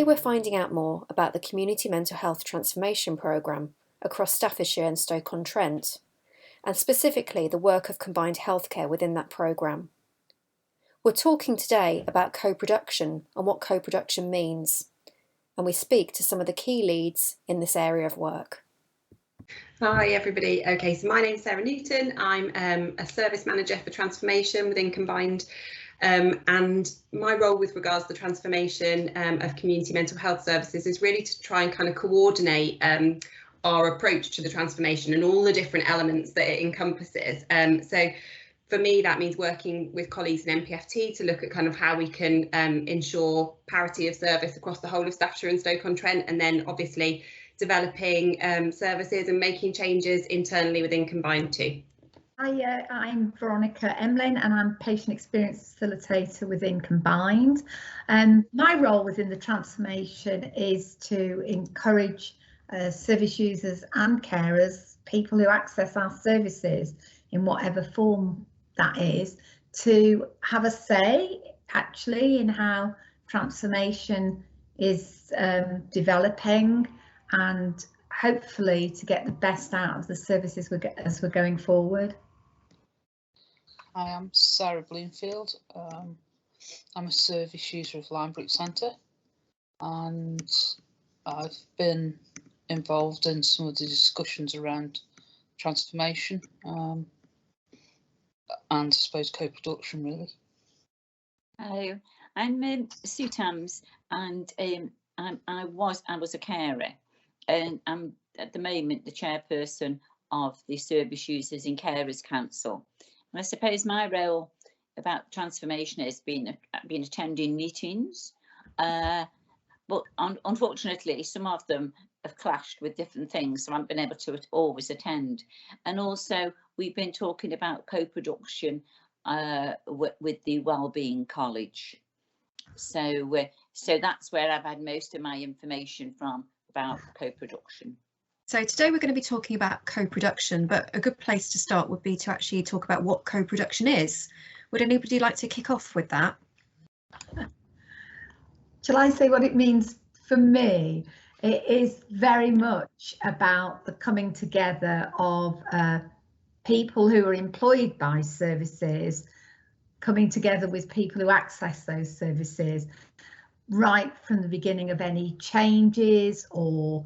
we're finding out more about the Community Mental Health Transformation Programme across Staffordshire and Stoke-on-Trent, and specifically the work of combined healthcare within that programme. We're talking today about co-production and what co-production means, and we speak to some of the key leads in this area of work. Hi everybody. Okay, so my name's Sarah Newton. I'm a service manager for transformation within Combined, and my role with regards to the transformation of community mental health services is really to try and kind of coordinate our approach to the transformation and all the different elements that it encompasses. So for me, that means working with colleagues in MPFT to look at kind of how we can ensure parity of service across the whole of Staffordshire and Stoke-on-Trent, and then obviously developing services and making changes internally within Combined too. Hi, I'm Veronica Emlyn and I'm patient experience facilitator within Combined. My role within the transformation is to encourage service users and carers, people who access our services in whatever form that is, to have a say actually in how transformation is developing, and hopefully to get the best out of the services as we're going forward. Hi, I'm Sarah Bloomfield. I'm a service user of Linebrook Centre, and I've been involved in some of the discussions around transformation and I suppose co-production really. Hello, I'm Sue Tams, and I was a carer, and I'm at the moment the chairperson of the Service Users and Carers Council. And I suppose my role about transformation has been attending meetings, but unfortunately some of them have clashed with different things, so I haven't been able to always attend. And also we've been talking about co-production with the Wellbeing College. So that's where I've had most of my information from about co-production. So today we're going to be talking about co-production, but a good place to start would be to actually talk about what co-production is. Would anybody like to kick off with that? Shall I say what it means for me? It is very much about the coming together of people who are employed by services, coming together with people who access those services, right from the beginning of any changes or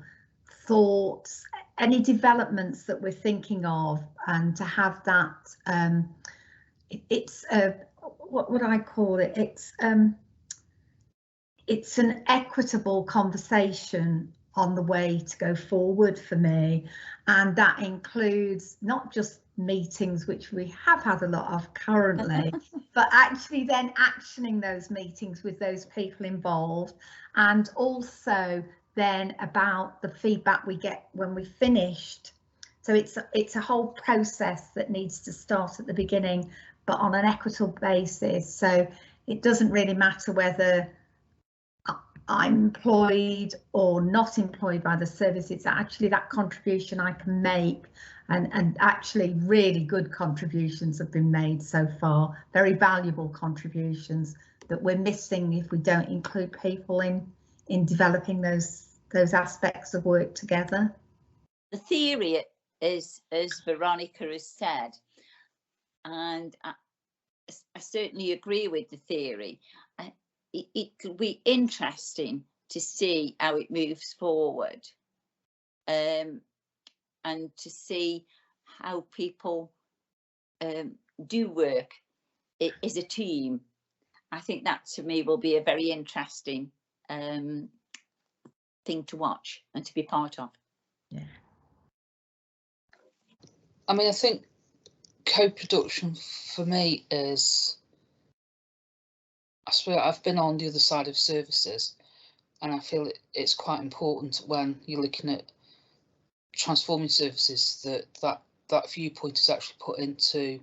thoughts, any developments that we're thinking of, and to have that, it's what would I call it? It's an equitable conversation on the way to go forward for me, and that includes not just meetings, which we have had a lot of currently, but actually then actioning those meetings with those people involved, and also then about the feedback we get when we finished. So it's a whole process that needs to start at the beginning, but on an equitable basis. So it doesn't really matter whether I'm employed or not employed by the service. It's actually that contribution I can make, and actually really good contributions have been made so far, very valuable contributions that we're missing if we don't include people in developing those aspects of work together. The theory is, as Veronica has said, and I certainly agree with the theory. It could be interesting to see how it moves forward, and to see how people do work as a team. I think that to me will be a very interesting thing to watch and to be part of. Yeah. I mean, I think co-production for me is, I suppose I've been on the other side of services, and I feel it's quite important when you're looking at transforming services that viewpoint is actually put into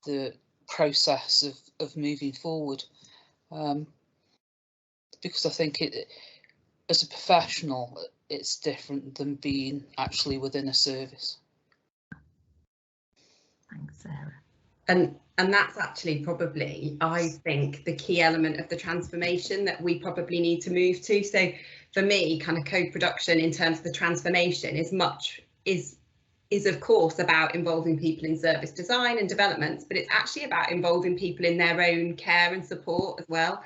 the process of moving forward, because I think as a professional it's different than being actually within a service. Thanks, Sarah. And And that's actually probably, I think, the key element of the transformation that we probably need to move to. So for me, kind of co-production in terms of the transformation is of course about involving people in service design and developments, but it's actually about involving people in their own care and support as well,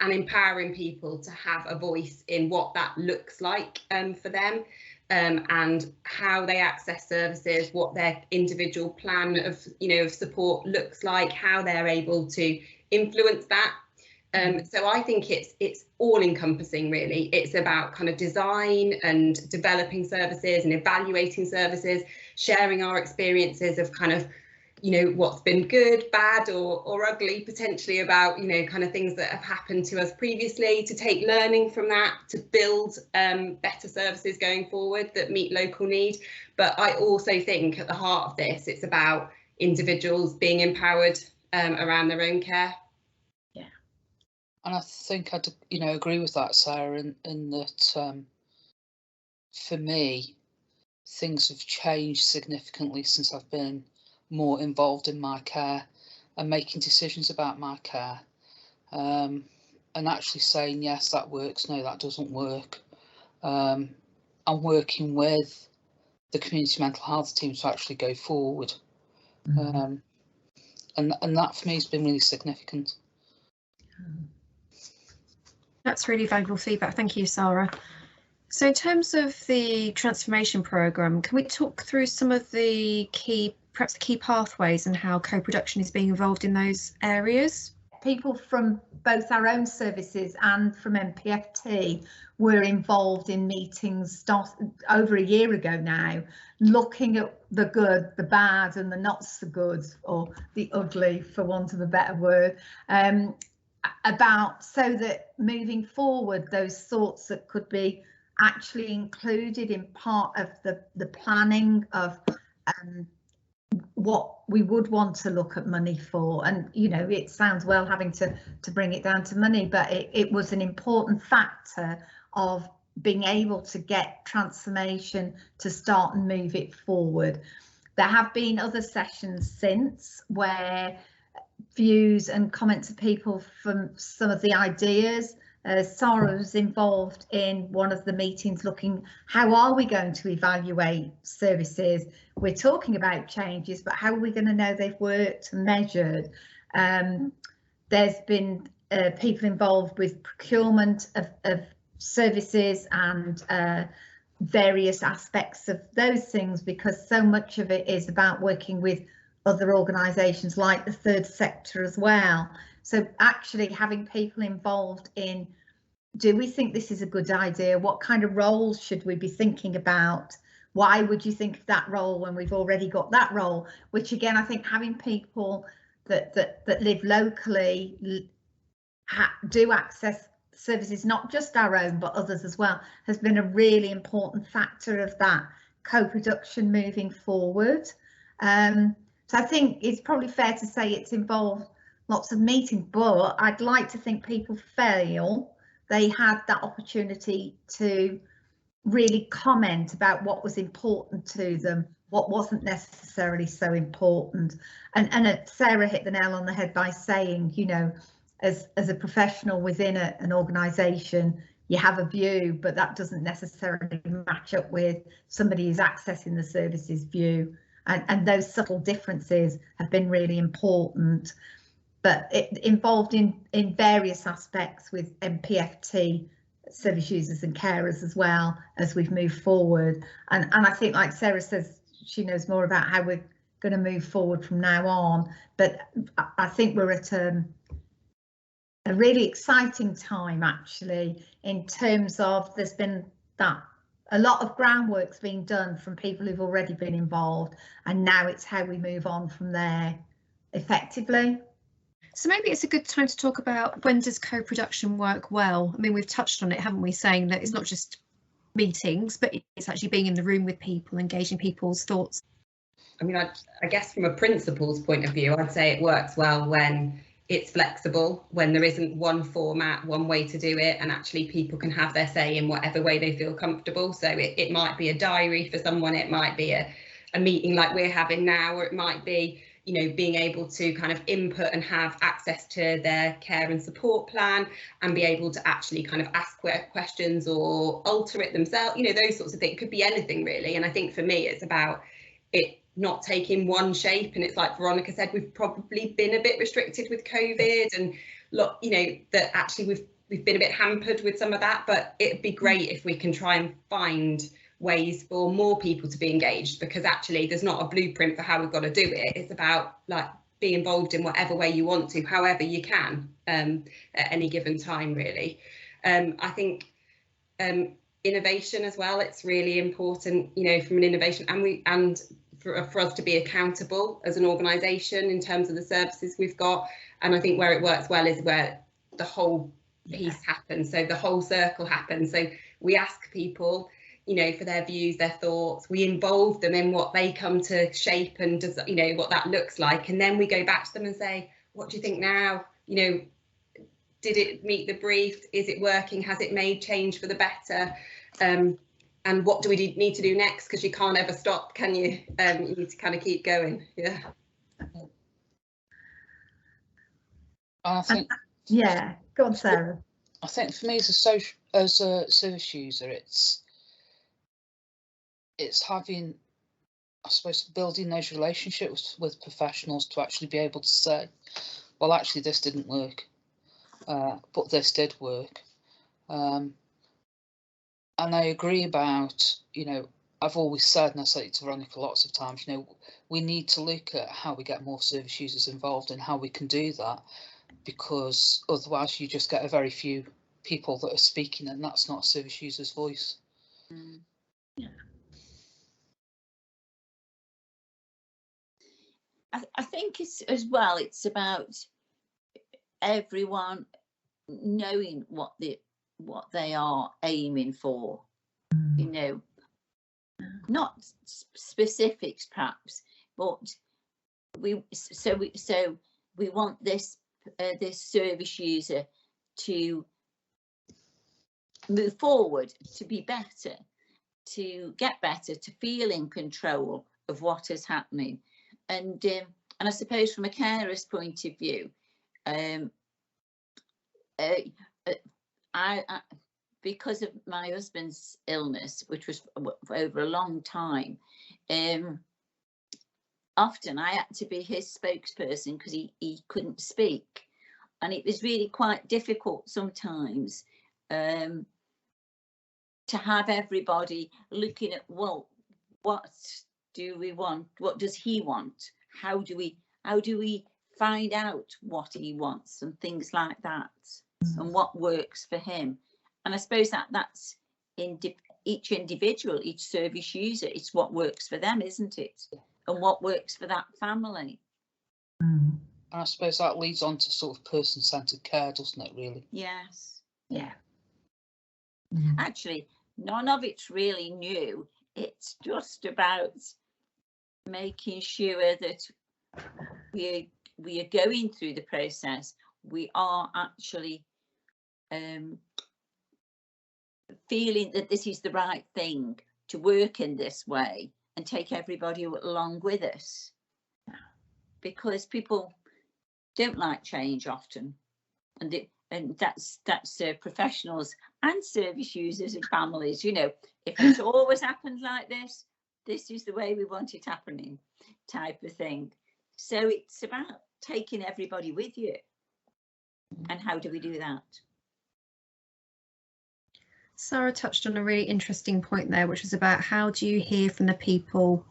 and empowering people to have a voice in what that looks like for them. And how they access services, what their individual plan of support looks like, how they're able to influence that. So I think it's all encompassing, really. It's about kind of design and developing services and evaluating services, sharing our experiences of kind of what's been good, bad or ugly potentially about kind of things that have happened to us previously, to take learning from that, to build better services going forward that meet local need. But I also think at the heart of this, it's about individuals being empowered around their own care. Yeah, and I think I'd agree with that, Sarah, in that for me things have changed significantly since I've been more involved in my care and making decisions about my care, and actually saying yes, that works, no, that doesn't work, and working with the community mental health team to actually go forward. And that for me has been really significant. That's really valuable feedback. Thank you, Sarah. So in terms of the transformation programme, can we talk through some of the key pathways and how co-production is being involved in those areas? People from both our own services and from MPFT were involved in meetings over a year ago now, looking at the good, the bad and the not so good, or the ugly, for want of a better word, about so that moving forward those thoughts that could be actually included in part of the planning of what we would want to look at money for. And it sounds well having to bring it down to money, but it was an important factor of being able to get transformation to start and move it forward. There have been other sessions since where views and comments of people from some of the ideas. Sarah was involved in one of the meetings looking, how are we going to evaluate services? We're talking about changes, but how are we going to know they've worked and measured? There's been people involved with procurement of services and various aspects of those things, because so much of it is about working with other organisations like the third sector as well. So actually having people involved in, do we think this is a good idea? What kind of roles should we be thinking about? Why would you think of that role when we've already got that role? Which again, I think having people that live locally do access services, not just our own, but others as well, has been a really important factor of that co-production moving forward. So I think it's probably fair to say it's involved lots of meetings, but I'd like to think people feel they had that opportunity to really comment about what was important to them, what wasn't necessarily so important. And Sarah hit the nail on the head by saying, as a professional within an organisation, you have a view, but that doesn't necessarily match up with somebody who's accessing the services view. And those subtle differences have been really important. But it involved in various aspects with MPFT service users and carers as well as we've moved forward. And I think, like Sarah says, she knows more about how we're going to move forward from now on. But I think we're at a really exciting time, actually, in terms of there's been a lot of groundwork's being done from people who've already been involved. And now it's how we move on from there effectively. So maybe it's a good time to talk about, when does co-production work well? I mean, we've touched on it, haven't we, saying that it's not just meetings, but it's actually being in the room with people, engaging people's thoughts. I mean, I guess from a principles point of view, I'd say it works well when it's flexible, when there isn't one format, one way to do it, and actually people can have their say in whatever way they feel comfortable. So it might be a diary for someone, it might be a meeting like we're having now, or it might be you know, being able to kind of input and have access to their care and support plan and be able to actually kind of ask questions or alter it themselves, you know, those sorts of things. It could be anything really. And I think for me, it's about it not taking one shape. And it's like Veronica said, we've probably been a bit restricted with COVID, and look, you know, that actually we've been a bit hampered with some of that, but it'd be great if we can try and find ways for more people to be engaged, because actually there's not a blueprint for how we've got to do it. It's about like be involved in whatever way you want to, however you can, at any given time really. I think innovation as well, it's really important, you know, from an innovation, and for us to be accountable as an organisation in terms of the services we've got. And I think where it works well is where the whole piece happens, so the whole circle happens. So we ask people, you know, for their views, their thoughts, we involve them in what they come to shape and does, you know, what that looks like, and then we go back to them and say, what do you think now? You know, did it meet the brief? Is it working? Has it made change for the better? And what do we need to do next? Because you can't ever stop, can you? You need to kind of keep going. Yeah. I think. Yeah, go on, Sarah. I think for me as a service user, it's having, I suppose, building those relationships with professionals to actually be able to say, well, actually this didn't work, but this did work. And I agree about, you know, I've always said, and I say it to Veronica lots of times, you know, we need to look at how we get more service users involved and how we can do that, because otherwise you just get a very few people that are speaking, and that's not a service user's voice. Yeah. I think it's as well, it's about everyone knowing what they are aiming for, you know, not specifics perhaps, but we want this service user to move forward, to be better, to get better, to feel in control of what is happening. And I suppose from a carer's point of view, I because of my husband's illness, which was over a long time, often I had to be his spokesperson because he couldn't speak, and it was really quite difficult sometimes to have everybody looking at, well, what do we want? What does he want? How do we find out what he wants and things like that, and what works for him? And I suppose that's in each individual, each service user, it's what works for them, isn't it? And what works for that family. And I suppose that leads on to sort of person-centred care, doesn't it, really? Yes. Yeah. Actually, none of it's really new. It's just about making sure that we are going through the process. We are actually feeling that this is the right thing to work in this way and take everybody along with us, because people don't like change often, and that's professionals and service users and families. You know, if it's always happened like this is the way we want it happening, type of thing. So it's about taking everybody with you. And how do we do that? Sarah touched on a really interesting point there, which was about how do you hear from the people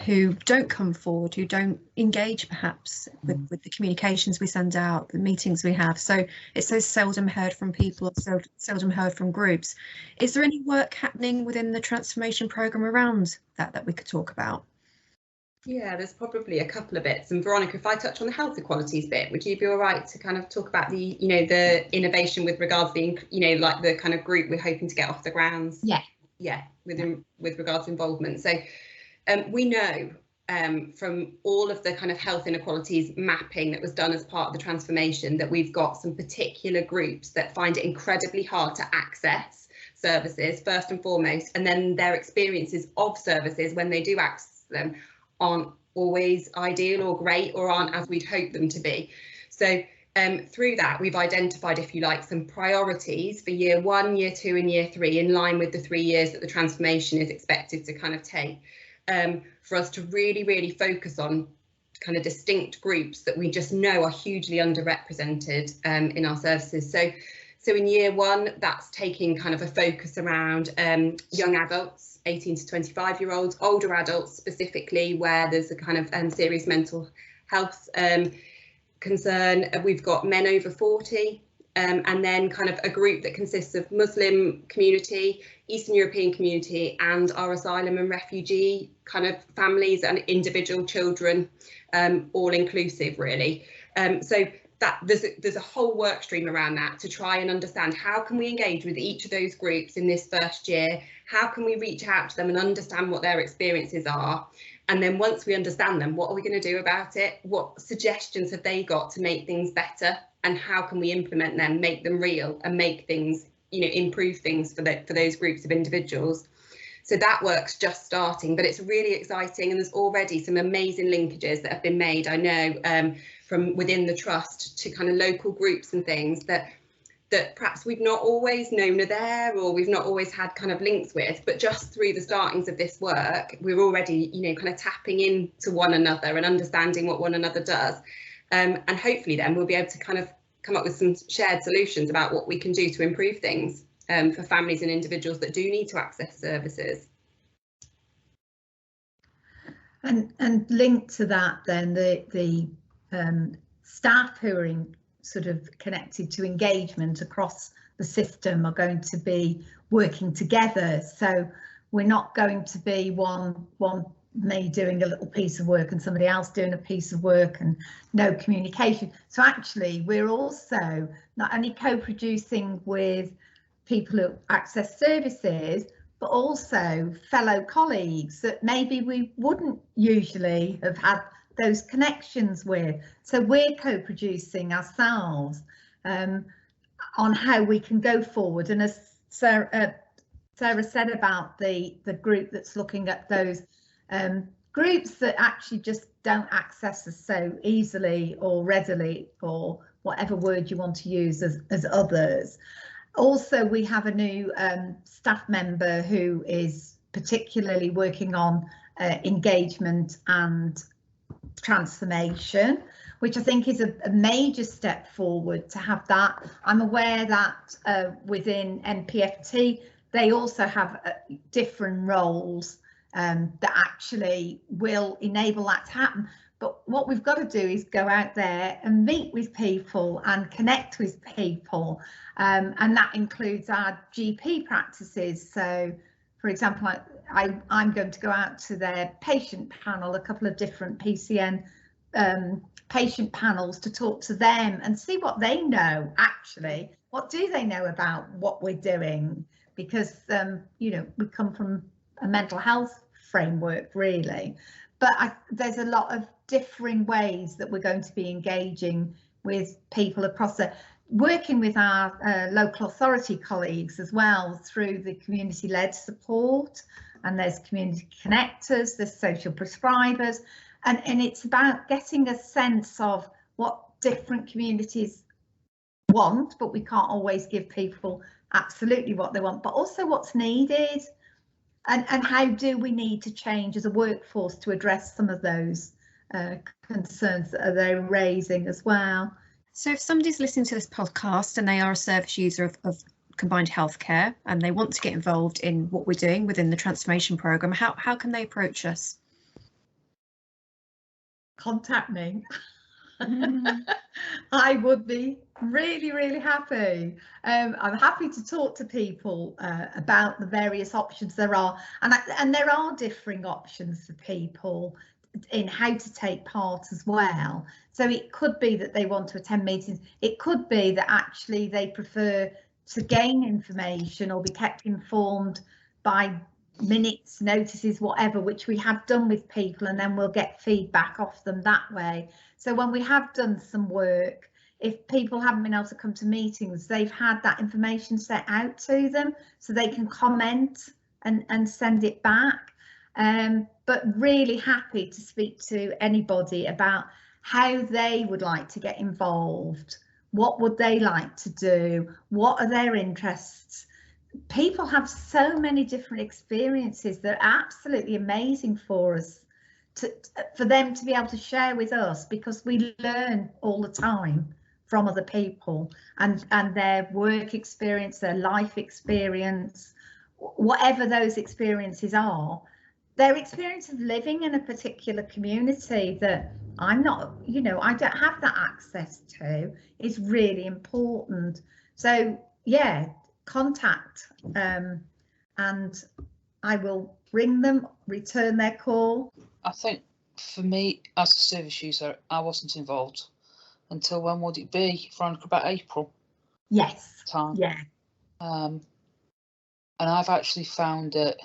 who don't come forward, who don't engage perhaps with the communications we send out, the meetings we have. So it's so seldom heard from people, so seldom heard from groups. Is there any work happening within the transformation programme around that we could talk about? Yeah, there's probably a couple of bits. And Veronica, if I touch on the health equalities bit, would you be all right to kind of talk about the, you know, the innovation with regards to the, you know, like the kind of group we're hoping to get off the grounds? Yeah. Yeah, with regards to involvement. So we know from all of the kind of health inequalities mapping that was done as part of the transformation that we've got some particular groups that find it incredibly hard to access services first and foremost, and then their experiences of services when they do access them aren't always ideal or great, or aren't as we'd hope them to be. So through that, we've identified, if you like, some priorities for year 1, year 2 and year 3 in line with the 3 years that the transformation is expected to kind of take, for us to really focus on kind of distinct groups that we just know are hugely underrepresented in our services. So in year 1, that's taking kind of a focus around young adults, 18 to 25-year-olds, older adults specifically, where there's a kind of serious mental health concern. We've got men over 40, and then kind of a group that consists of Muslim community, Eastern European community, and our asylum and refugee kind of families and individual children, all inclusive really. So that there's a whole work stream around that to try and understand how can we engage with each of those groups in this first year, how can we reach out to them and understand what their experiences are, and then once we understand them, what are we going to do about it? What suggestions have they got to make things better, and how can we implement them, make them real, and make things, you know, improve things for those groups of individuals. So that work's just starting, but it's really exciting, and there's already some amazing linkages that have been made, I know, from within the trust to kind of local groups and things that perhaps we've not always known are there, or we've not always had kind of links with, but just through the startings of this work, we're already, you know, kind of tapping into one another and understanding what one another does. And hopefully then we'll be able to kind of come up with some shared solutions about what we can do to improve things for families and individuals that do need to access services. And linked to that, then the staff who are sort of connected to engagement across the system are going to be working together. So we're not going to be one me doing a little piece of work and somebody else doing a piece of work and no communication. So actually we're also not only co-producing with people who access services, but also fellow colleagues that maybe we wouldn't usually have had those connections with. So we're co-producing ourselves on how we can go forward. And as Sarah said about the group that's looking at those groups that actually just don't access us so easily or readily, or whatever word you want to use as others. Also, we have a new staff member who is particularly working on engagement and transformation, which I think is a major step forward to have that. I'm aware that within NPFT, they also have different roles that actually will enable that to happen. But what we've got to do is go out there and meet with people and connect with people. And that includes our GP practices. So, for example, I'm going to go out to their patient panel, a couple of different PCN patient panels, to talk to them and see what they know actually. What do they know about what we're doing? Because, you know, we come from a mental health framework really, but there's a lot of differing ways that we're going to be engaging with people across the, working with our local authority colleagues as well through the community-led support, and there's community connectors, there's social prescribers, and it's about getting a sense of what different communities want, but we can't always give people absolutely what they want, but also what's needed, and how do we need to change as a workforce to address some of those concerns that they're raising as well. So if somebody's listening to this podcast and they are a service user of combined healthcare and they want to get involved in what we're doing within the transformation programme, how can they approach us? Contact me. I would be really happy. I'm happy to talk to people about the various options there are, and there are differing options for people in how to take part as well. So it could be that they want to attend meetings, it could be that actually they prefer to gain information or be kept informed by minutes, notices, whatever, which we have done with people, and then we'll get feedback off them that way. So when we have done some work, if people haven't been able to come to meetings, they've had that information set out to them so they can comment and send it back. but really happy to speak to anybody about how they would like to get involved. What would they like to do? What are their interests? People have so many different experiences that are absolutely amazing for us, for them to be able to share with us, because we learn all the time from other people and their work experience, their life experience, whatever those experiences are. Their experience of living in a particular community that I'm not, you know, I don't have that access to is really important. So yeah, contact, and I will ring them, return their call. I think for me as a service user, I wasn't involved until, when would it be? Around about April. Yes. Time. Yeah. And I've actually found that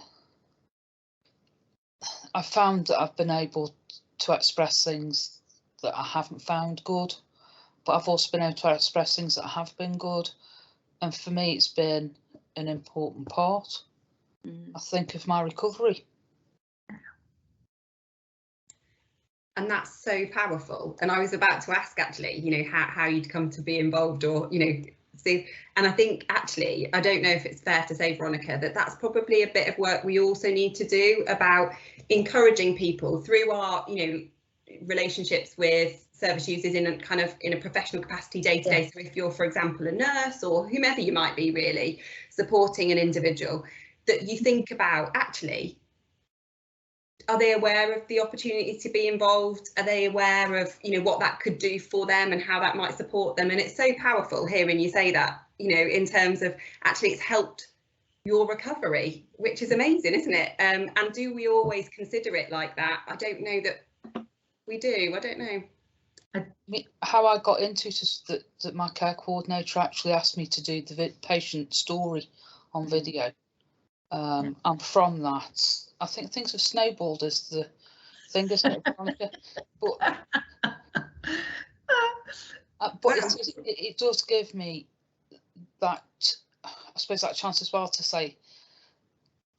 I've been able to express things that I haven't found good, but I've also been able to express things that have been good. And for me, it's been an important part, I think, of my recovery. And that's so powerful. And I was about to ask, actually, you know, how you'd come to be involved, or, you know, see, and I think actually, I don't know if it's fair to say, Veronica, that that's probably a bit of work we also need to do about encouraging people through our, you know, relationships with service users in a professional capacity day to day. So if you're, for example, a nurse or whomever you might be, really supporting an individual, that you think about, actually, are they aware of the opportunity to be involved? Are they aware of, you know, what that could do for them and how that might support them? And it's so powerful hearing you say that, you know, in terms of actually it's helped your recovery, which is amazing, isn't it? And do we always consider it like that? I don't know that we do. I don't know. How I got into it is that my care coordinator actually asked me to do the patient story on video. And from that, I think things have snowballed as the thing, isn't it, Veronica? But it does give me that, I suppose, that chance as well to say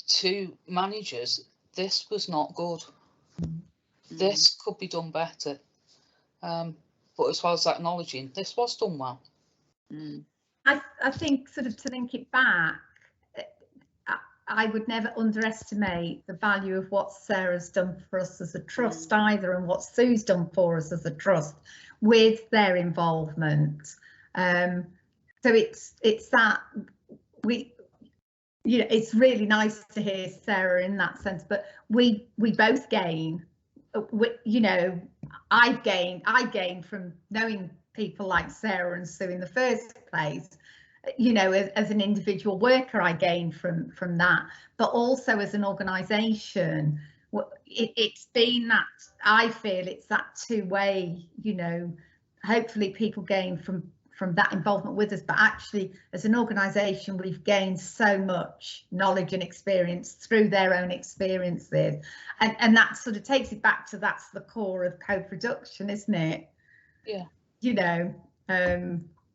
to managers, this was not good. This could be done better. But as well as acknowledging this was done well. I think, sort of, to link it back, I would never underestimate the value of what Sarah's done for us as a trust either, and what Sue's done for us as a trust with their involvement. So it's that we, you know, it's really nice to hear Sarah in that sense, but we both gain. You know, I gained from knowing people like Sarah and Sue in the first place. You know, as an individual worker, I gained from that, but also as an organisation, it's been that, I feel it's that two-way. You know, hopefully people gain from that involvement with us, but actually as an organisation we've gained so much knowledge and experience through their own experiences, and that sort of takes it back to, that's the core of co-production, isn't it? Yeah. You know,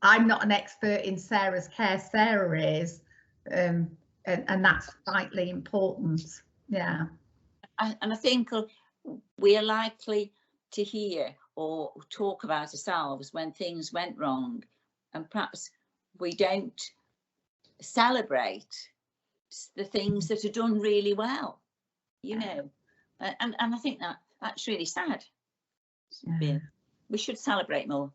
I'm not an expert in Sarah's care, Sarah is, and that's vitally important. Yeah. And I think we are likely to hear or talk about ourselves when things went wrong, and perhaps we don't celebrate the things that are done really well, you know, and I think that's really sad. Yeah. We should celebrate more.